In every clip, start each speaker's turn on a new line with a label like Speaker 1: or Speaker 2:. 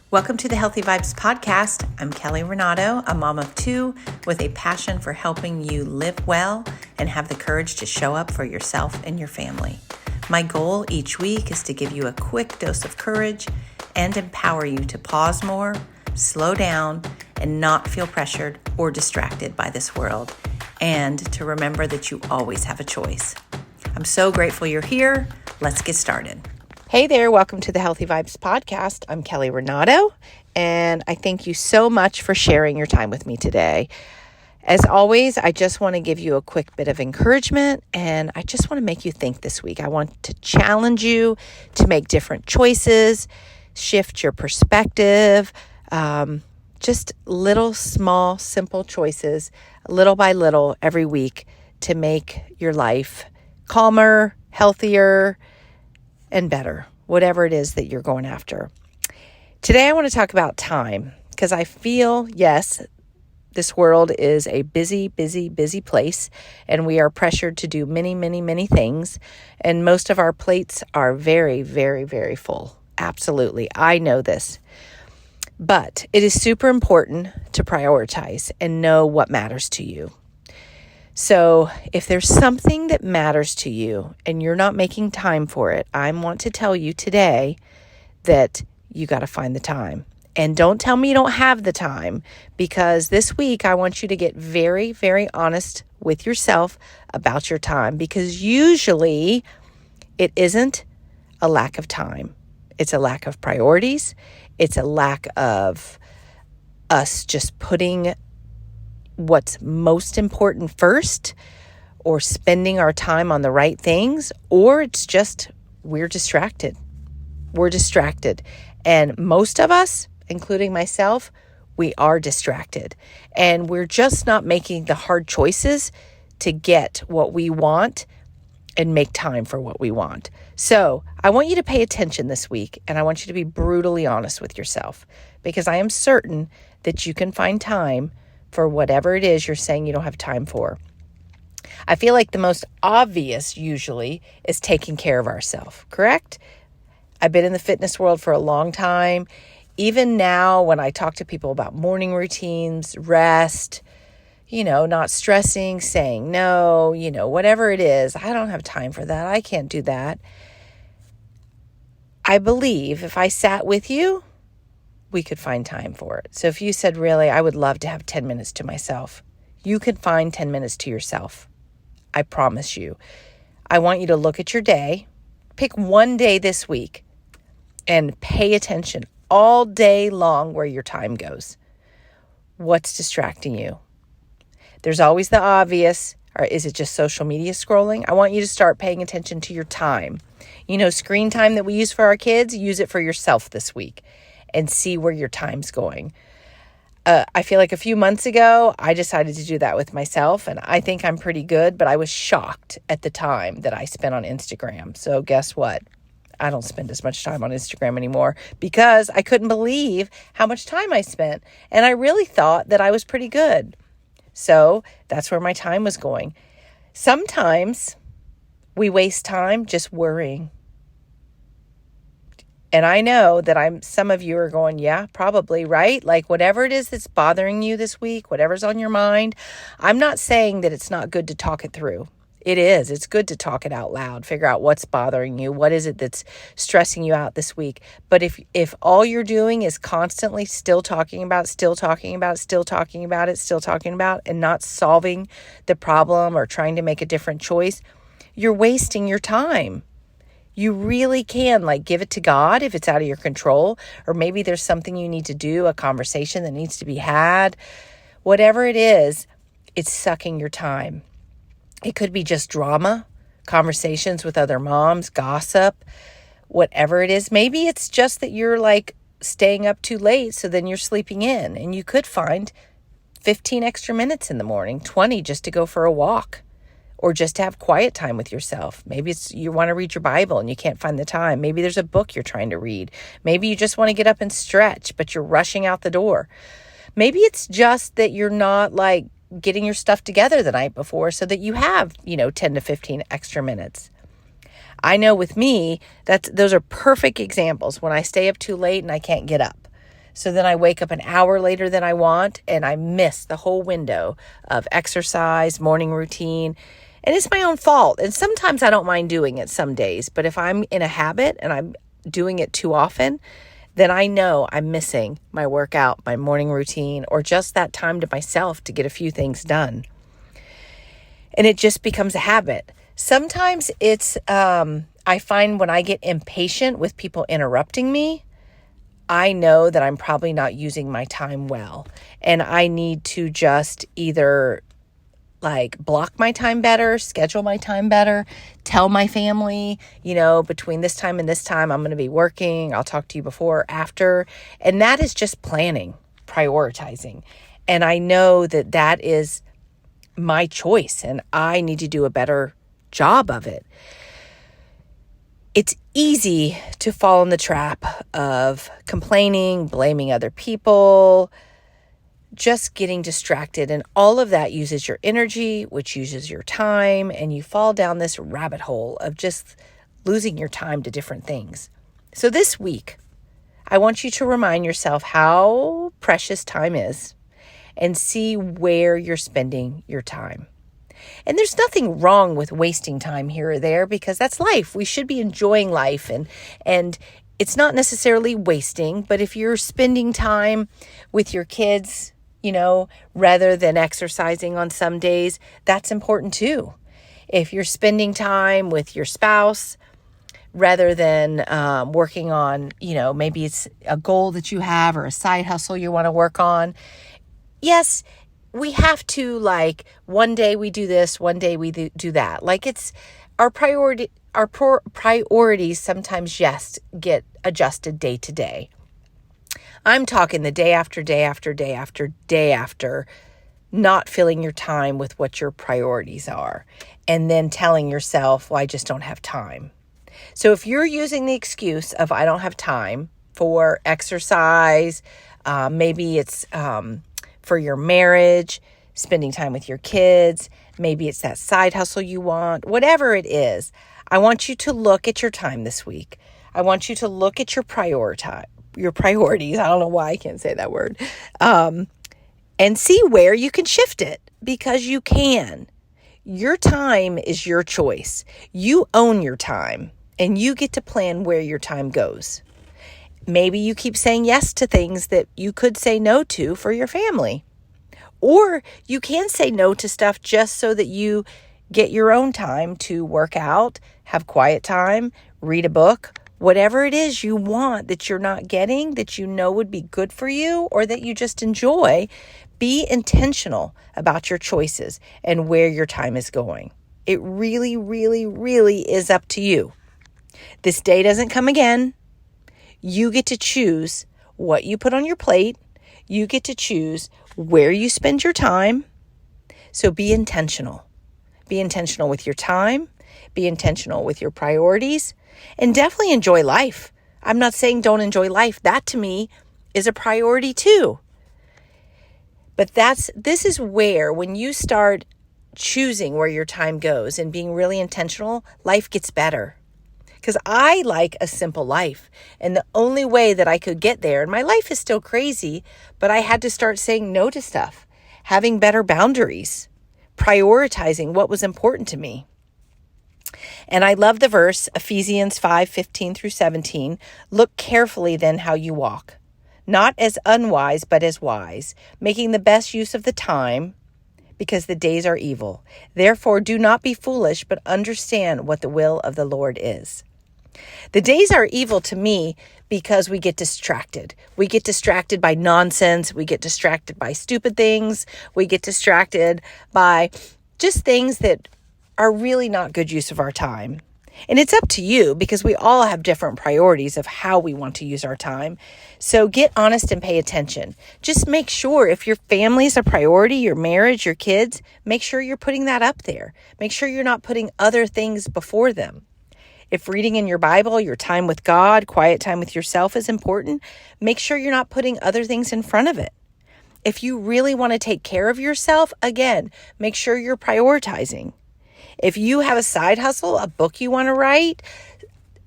Speaker 1: Welcome to the Healthy Vibes podcast. I'm Kelley Renato, a mom of two with a passion for helping you live well and have the courage to show up for yourself and your family. My goal each week is to give you a quick dose of courage and empower you to pause more, slow down, and not feel pressured or distracted by this world, and to remember that you always have a choice. I'm so grateful you're here. Let's get started. Hey there, welcome to the Healthy Vibes podcast. I'm Kelley Renato, and I thank you so much for sharing your time with me today. As always, I just want to give you a quick bit of encouragement, and I just want to make you think this week. I want to challenge you to make different choices, shift your perspective, just little, small, simple choices, little by little every week to make your life calmer, healthier, and better, whatever it is that you're going after. Today, I want to talk about time because I feel, yes, this world is a busy, busy, busy place, and we are pressured to do many, many, many things, and most of our plates are very, very, very full. Absolutely. I know this. But it is super important to prioritize and know what matters to you. So if there's something that matters to you and you're not making time for it, I want to tell you today that you got to find the time. And don't tell me you don't have the time, because this week I want you to get very, very honest with yourself about your time, because usually it isn't a lack of time. It's a lack of priorities. It's a lack of us just putting what's most important first, or spending our time on the right things, or it's just we're distracted. We're distracted. And most of us, including myself, we are distracted. And we're just not making the hard choices to get what we want and make time for what we want. So I want you to pay attention this week, and I want you to be brutally honest with yourself, because I am certain that you can find time for whatever it is you're saying you don't have time for. I feel like the most obvious usually is taking care of ourselves, correct? I've been in the fitness world for a long time. Even now, when I talk to people about morning routines, rest, not stressing, saying no, whatever it is, I don't have time for that. I can't do that. I believe if I sat with you, we could find time for it. So if you said, really, I would love to have 10 minutes to myself, you could find 10 minutes to yourself. I promise you. I want you to look at your day, pick one day this week, and pay attention all day long where your time goes. What's distracting you? There's always the obvious, or is it just social media scrolling? I want you to start paying attention to your time. Screen time that we use for our kids, use it for yourself this week and see where your time's going. I feel like a few months ago, I decided to do that with myself, and I think I'm pretty good, but I was shocked at the time that I spent on Instagram. So guess what? I don't spend as much time on Instagram anymore because I couldn't believe how much time I spent, and I really thought that I was pretty good. So that's where my time was going. Sometimes we waste time just worrying. And I know that some of you are going, yeah, probably, right? Like whatever it is that's bothering you this week, whatever's on your mind. I'm not saying that it's not good to talk it through. It is. It's good to talk it out loud, figure out what's bothering you. What is it that's stressing you out this week? But if all you're doing is constantly still talking about it, and not solving the problem or trying to make a different choice, you're wasting your time. You really can give it to God if it's out of your control, or maybe there's something you need to do, a conversation that needs to be had. Whatever it is, it's sucking your time. It could be just drama, conversations with other moms, gossip, whatever it is. Maybe it's just that you're staying up too late, so then you're sleeping in, and you could find 15 extra minutes in the morning, 20 just to go for a walk. Or just to have quiet time with yourself. Maybe it's you want to read your Bible and you can't find the time. Maybe there's a book you're trying to read. Maybe you just want to get up and stretch, but you're rushing out the door. Maybe it's just that you're not getting your stuff together the night before so that you have, 10 to 15 extra minutes. I know with me, those are perfect examples when I stay up too late and I can't get up. So then I wake up an hour later than I want, and I miss the whole window of exercise, morning routine. And it's my own fault. And sometimes I don't mind doing it some days. But if I'm in a habit and I'm doing it too often, then I know I'm missing my workout, my morning routine, or just that time to myself to get a few things done. And it just becomes a habit. Sometimes it's, I find when I get impatient with people interrupting me, I know that I'm probably not using my time well. And I need to just either block my time better, schedule my time better, tell my family, between this time and this time, I'm going to be working. I'll talk to you before or after. And that is just planning, prioritizing. And I know that that is my choice and I need to do a better job of it. It's easy to fall in the trap of complaining, blaming other people, just getting distracted, and all of that uses your energy, which uses your time, and you fall down this rabbit hole of just losing your time to different things. So this week, I want you to remind yourself how precious time is and see where you're spending your time. And there's nothing wrong with wasting time here or there because that's life. We should be enjoying life and it's not necessarily wasting, but if you're spending time with your kids, rather than exercising on some days, that's important too. If you're spending time with your spouse rather than working on, maybe it's a goal that you have or a side hustle you want to work on. Yes, we have to one day we do this, one day we do that. It's our priority. Our priorities sometimes, yes, get adjusted day to day. I'm talking the day after day after day after day after not filling your time with what your priorities are and then telling yourself, well, I just don't have time. So if you're using the excuse of I don't have time for exercise, maybe it's for your marriage, spending time with your kids, maybe it's that side hustle you want, whatever it is, I want you to look at your time this week. I want you to look at your priorities. I don't know why I can't say that word. And see where you can shift it because you can. Your time is your choice. You own your time and you get to plan where your time goes. Maybe you keep saying yes to things that you could say no to for your family. Or you can say no to stuff just so that you get your own time to work out, have quiet time, read a book, whatever it is you want that you're not getting, that you know would be good for you or that you just enjoy. Be intentional about your choices and where your time is going. It really, really, really is up to you. This day doesn't come again. You get to choose what you put on your plate. You get to choose where you spend your time. So be intentional. Be intentional with your time. Be intentional with your priorities. And definitely enjoy life. I'm not saying don't enjoy life. That to me is a priority too. But this is where when you start choosing where your time goes and being really intentional, life gets better. Because I like a simple life. And the only way that I could get there, and my life is still crazy, but I had to start saying no to stuff, having better boundaries, prioritizing what was important to me. And I love the verse, Ephesians 5:15 through 17. Look carefully then how you walk, not as unwise, but as wise, making the best use of the time, because the days are evil. Therefore, do not be foolish, but understand what the will of the Lord is. The days are evil to me because we get distracted. We get distracted by nonsense. We get distracted by stupid things. We get distracted by just things that are really not good use of our time. And it's up to you because we all have different priorities of how we want to use our time. So get honest and pay attention. Just make sure if your family is a priority, your marriage, your kids, make sure you're putting that up there. Make sure you're not putting other things before them. If reading in your Bible, your time with God, quiet time with yourself is important, make sure you're not putting other things in front of it. If you really want to take care of yourself, again, make sure you're prioritizing. If you have a side hustle, a book you want to write,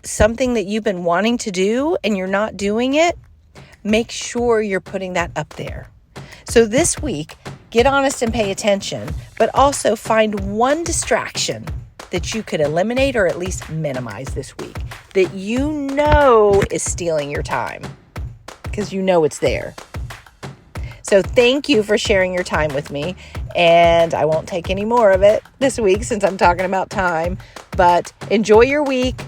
Speaker 1: something that you've been wanting to do and you're not doing it, make sure you're putting that up there. So this week, get honest and pay attention, but also find one distraction that you could eliminate or at least minimize this week that you know is stealing your time because you know it's there. So thank you for sharing your time with me, and I won't take any more of it this week since I'm talking about time, but enjoy your week.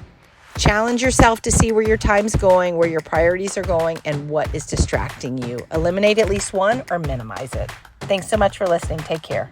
Speaker 1: Challenge yourself to see where your time's going, where your priorities are going, and what is distracting you. Eliminate at least one or minimize it. Thanks so much for listening. Take care.